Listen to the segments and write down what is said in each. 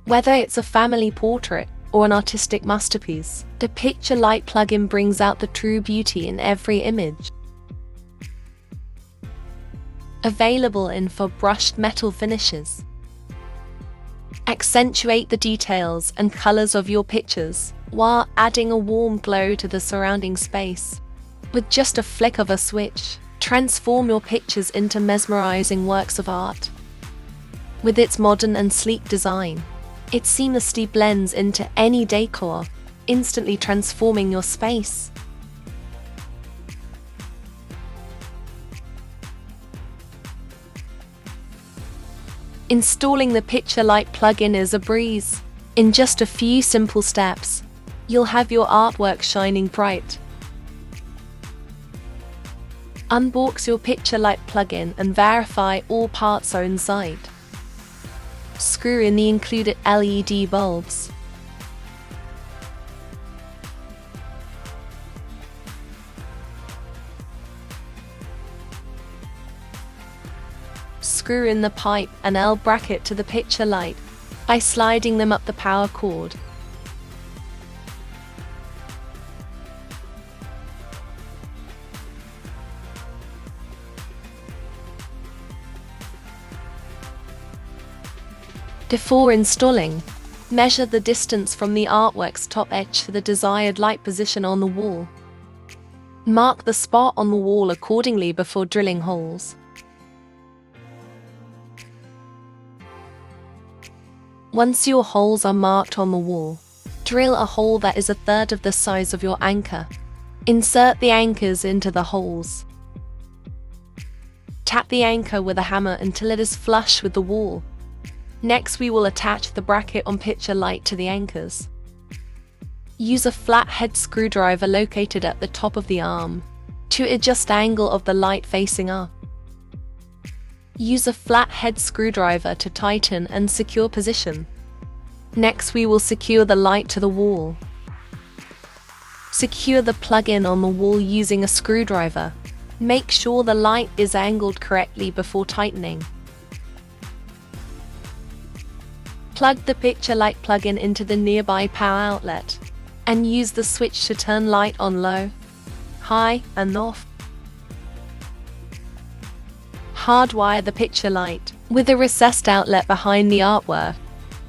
Whether it's a family portrait or an artistic masterpiece, the Picture Light plugin brings out the true beauty in every image. Available in 4 brushed metal finishes. Accentuate the details and colors of your pictures, while adding a warm glow to the surrounding space. With just a flick of a switch, transform your pictures into mesmerizing works of art. With its modern and sleek design, it seamlessly blends into any decor, instantly transforming your space. Installing the Picture Light plugin is a breeze. In just a few simple steps, you'll have your artwork shining bright. Unbox your Picture Light plugin and verify all parts are inside. Screw in the included LED bulbs. Screw in the pipe and L bracket to the Picture Light by sliding them up the power cord. Before installing, measure the distance from the artwork's top edge to the desired light position on the wall. Mark the spot on the wall accordingly before drilling holes. Once your holes are marked on the wall, drill a hole that is 1/3 of the size of your anchor. Insert the anchors into the holes. Tap the anchor with a hammer until it is flush with the wall. Next, we will attach the bracket on Picture Light to the anchors. Use a flathead screwdriver located at the top of the arm to adjust the angle of the light facing up. Use a flathead screwdriver to tighten and secure position. Next, we will secure the light to the wall. Secure the plug-in on the wall using a screwdriver. Make sure the light is angled correctly before tightening. Plug the Picture Light plug-in into the nearby power outlet and use the switch to turn light on low, high, and off. Hardwire the Picture Light with a recessed outlet behind the artwork,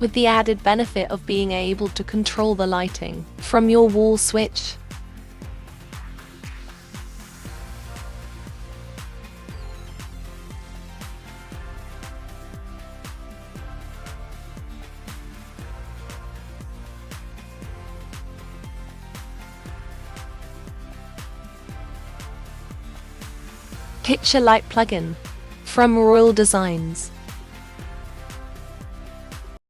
with the added benefit of being able to control the lighting from your wall switch. Picture Light plugin from Royal Designs.